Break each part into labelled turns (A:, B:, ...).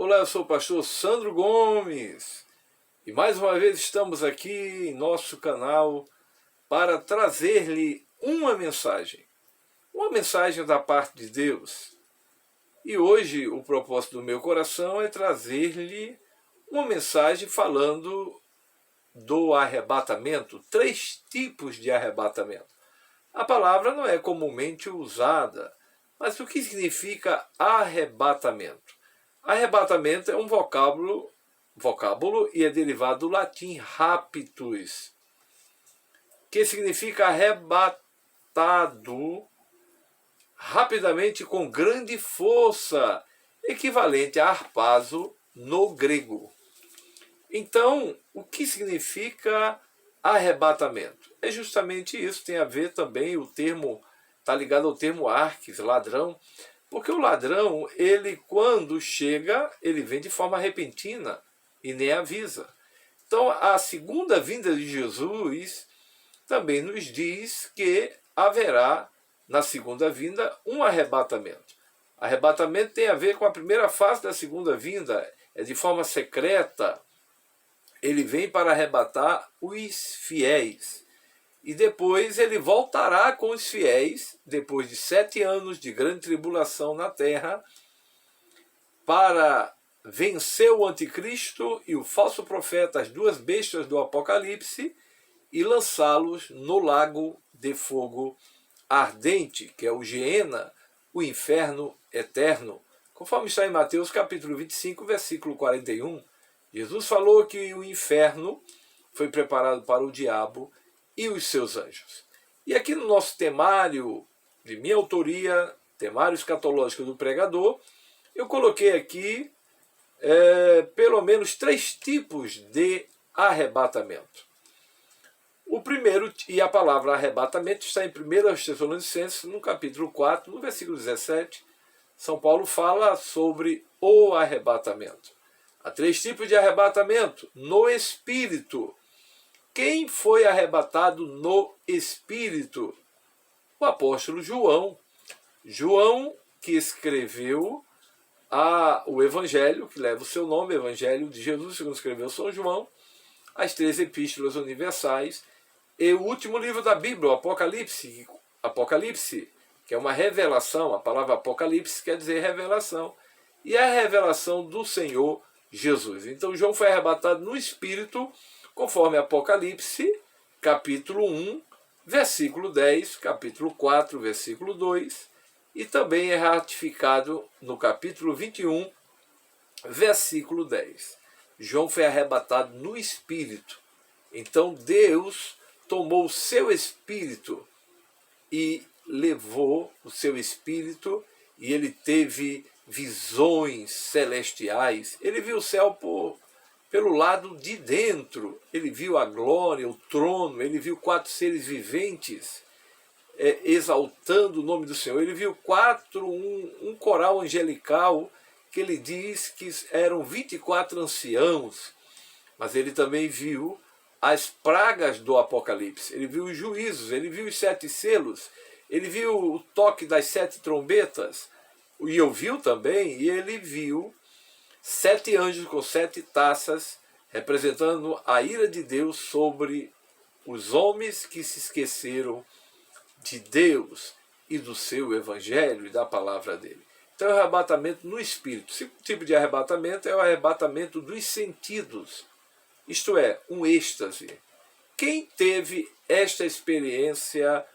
A: Olá, eu sou o pastor Sandro Gomes e mais uma vez estamos aqui em nosso canal para trazer-lhe uma mensagem da parte de Deus. E hoje o propósito do meu coração é trazer-lhe uma mensagem falando do arrebatamento, 3 tipos de arrebatamento. A palavra não é comumente usada, mas o que significa arrebatamento? Arrebatamento é um vocábulo e é derivado do latim raptus, que significa arrebatado rapidamente com grande força, equivalente a harpazo no grego. Então, o que significa arrebatamento? É justamente isso, tem a ver também o termo, está ligado ao termo arques, ladrão, porque o ladrão, ele quando chega, ele vem de forma repentina e nem avisa. Então, a segunda vinda de Jesus também nos diz que haverá, na segunda vinda, um arrebatamento. Arrebatamento tem a ver com a primeira fase da segunda vinda, é de forma secreta. Ele vem para arrebatar os fiéis. E depois ele voltará com os fiéis, depois de 7 anos de grande tribulação na terra, para vencer o anticristo e o falso profeta, as 2 bestas do Apocalipse, e lançá-los no lago de fogo ardente, que é o Geena, o inferno eterno. Conforme está em Mateus capítulo 25, versículo 41, Jesus falou que o inferno foi preparado para o diabo e os seus anjos. E aqui no nosso temário, de minha autoria, temário escatológico do pregador, eu coloquei aqui pelo menos 3 tipos de arrebatamento. O primeiro, e a palavra arrebatamento está em 1 Tessalonicenses, no capítulo 4, no versículo 17, São Paulo fala sobre o arrebatamento. Há 3 tipos de arrebatamento no Espírito. Quem foi arrebatado no Espírito? O apóstolo João. João, que escreveu o Evangelho, que leva o seu nome, Evangelho de Jesus, segundo escreveu São João, as 3 epístolas universais, e o último livro da Bíblia, o Apocalipse, que é uma revelação. A palavra Apocalipse quer dizer revelação, e é a revelação do Senhor Jesus. Então João foi arrebatado no Espírito, conforme Apocalipse, capítulo 1, versículo 10, capítulo 4, versículo 2, e também é ratificado no capítulo 21, versículo 10. João foi arrebatado no Espírito. Então Deus tomou o seu Espírito e levou o seu Espírito, e ele teve visões celestiais. Ele viu o céu pelo lado de dentro. Ele viu a glória, o trono. Ele viu 4 seres viventes exaltando o nome do Senhor. Ele viu um coral angelical, que ele diz que eram 24 anciãos. Mas ele também viu as pragas do Apocalipse. Ele viu os juízos, ele viu os 7 selos, ele viu o toque das 7 trombetas, e ouviu também, e ele viu 7 anjos com 7 taças, representando a ira de Deus sobre os homens que se esqueceram de Deus e do seu evangelho e da palavra dele. Então é o arrebatamento no Espírito. O segundo tipo de arrebatamento é o arrebatamento dos sentidos, isto é, um êxtase. Quem teve esta experiência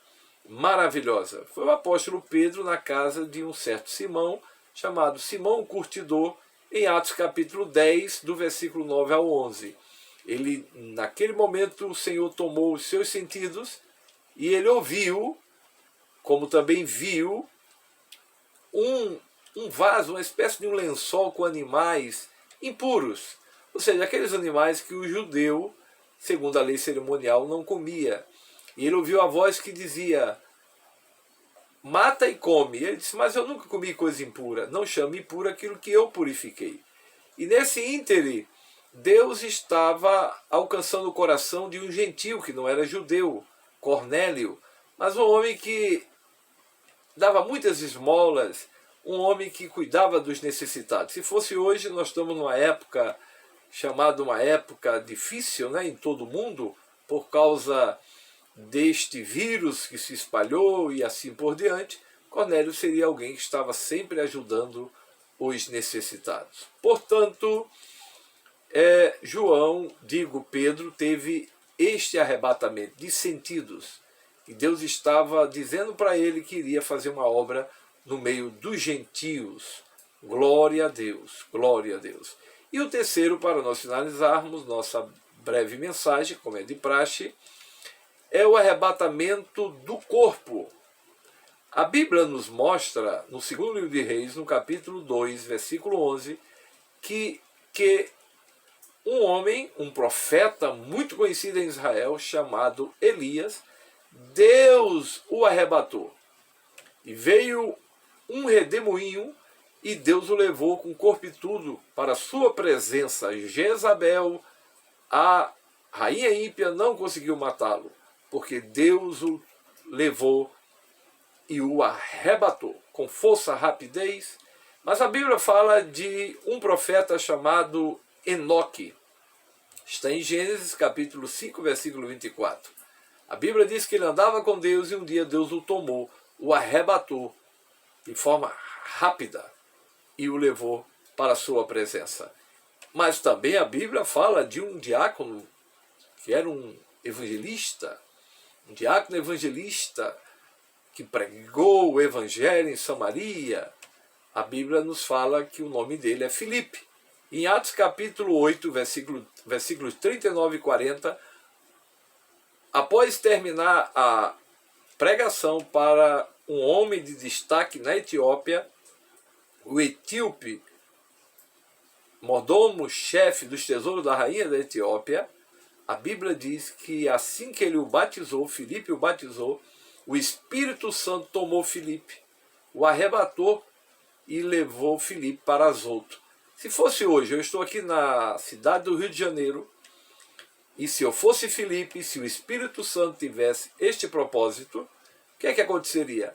A: maravilhosa? Foi o apóstolo Pedro na casa de um certo Simão, chamado Simão o Curtidor, em Atos capítulo 10, do versículo 9 ao 11. Naquele momento, o Senhor tomou os seus sentidos e ele ouviu, como também viu, um vaso, uma espécie de um lençol com animais impuros. Ou seja, aqueles animais que o judeu, segundo a lei cerimonial, não comia. E ele ouviu a voz que dizia: mata e come. E ele disse: mas eu nunca comi coisa impura. Não chame impuro aquilo que eu purifiquei. E nesse íntere, Deus estava alcançando o coração de um gentio que não era judeu, Cornélio, mas um homem que dava muitas esmolas, um homem que cuidava dos necessitados. Se fosse hoje, nós estamos numa época chamada uma época difícil, né, em todo o mundo, por causa deste vírus que se espalhou e assim por diante. Cornélio seria alguém que estava sempre ajudando os necessitados. Portanto, Pedro teve este arrebatamento de sentidos, e Deus estava dizendo para ele que iria fazer uma obra no meio dos gentios. Glória a Deus, glória a Deus. E o terceiro, para nós finalizarmos nossa breve mensagem, como é de praxe, é o arrebatamento do corpo. A Bíblia nos mostra, no segundo livro de Reis, no capítulo 2, versículo 11, que um homem, um profeta muito conhecido em Israel, chamado Elias, Deus o arrebatou. E veio um redemoinho e Deus o levou com o corpo e tudo para a sua presença. Jezabel, a rainha ímpia, não conseguiu matá-lo, porque Deus o levou e o arrebatou com força, rapidez. Mas a Bíblia fala de um profeta chamado Enoque. Está em Gênesis capítulo 5, versículo 24. A Bíblia diz que ele andava com Deus e um dia Deus o tomou, o arrebatou de forma rápida e o levou para a sua presença. Mas também a Bíblia fala de um diácono que era um evangelista, um diácono evangelista que pregou o evangelho em Samaria. A Bíblia nos fala que o nome dele é Filipe. Em Atos capítulo 8, versículos 39 e 40, após terminar a pregação para um homem de destaque na Etiópia, o etíope mordomo-chefe dos tesouros da rainha da Etiópia, a Bíblia diz que assim que ele o batizou, Filipe o batizou, o Espírito Santo tomou Filipe, o arrebatou e levou Filipe para Azoto. Se fosse hoje, eu estou aqui na cidade do Rio de Janeiro, e se eu fosse Filipe, se o Espírito Santo tivesse este propósito, o que é que aconteceria?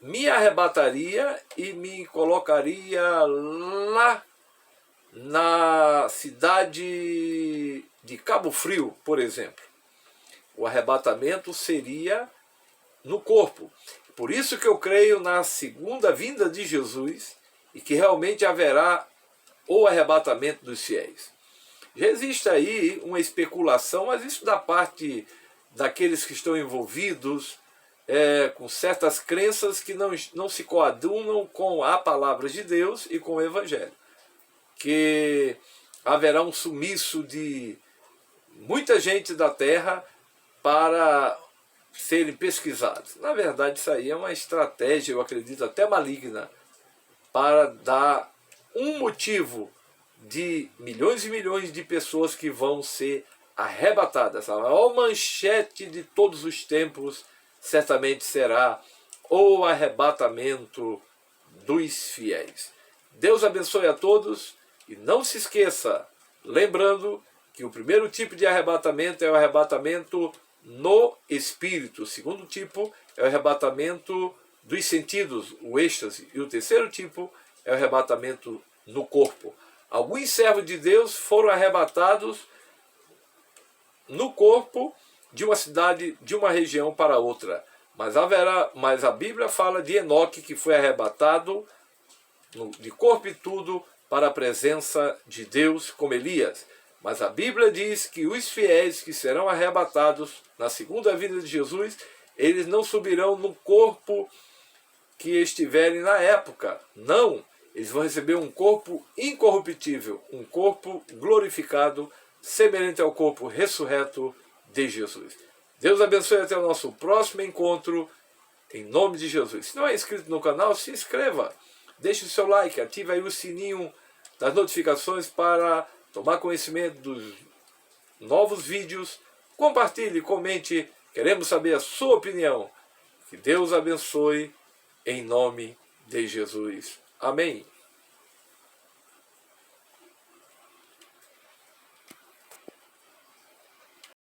A: Me arrebataria e me colocaria lá na cidade de Cabo Frio, por exemplo. O arrebatamento seria no corpo. Por isso que eu creio na segunda vinda de Jesus e que realmente haverá o arrebatamento dos fiéis. Já existe aí uma especulação, mas isso da parte daqueles que estão envolvidos com certas crenças que não se coadunam com a palavra de Deus e com o Evangelho. Que haverá um sumiço de muita gente da terra para serem pesquisados. Na verdade, isso aí é uma estratégia, eu acredito, até maligna, para dar um motivo de milhões e milhões de pessoas que vão ser arrebatadas. A maior manchete de todos os tempos certamente será o arrebatamento dos fiéis. Deus abençoe a todos e não se esqueça, lembrando que o primeiro tipo de arrebatamento é o arrebatamento no espírito, o segundo tipo é o arrebatamento dos sentidos, o êxtase, e o terceiro tipo é o arrebatamento no corpo. Alguns servos de Deus foram arrebatados no corpo de uma cidade, de uma região para outra. Mas a Bíblia fala de Enoque, que foi arrebatado de corpo e tudo para a presença de Deus, como Elias. Mas a Bíblia diz que os fiéis que serão arrebatados na segunda vinda de Jesus, eles não subirão no corpo que estiverem na época. Não, eles vão receber um corpo incorruptível, um corpo glorificado, semelhante ao corpo ressurreto de Jesus. Deus abençoe até o nosso próximo encontro, em nome de Jesus. Se não é inscrito no canal, se inscreva, deixe o seu like, ative aí o sininho das notificações para tomar conhecimento dos novos vídeos, compartilhe, comente, queremos saber a sua opinião. Que Deus abençoe, em nome de Jesus. Amém.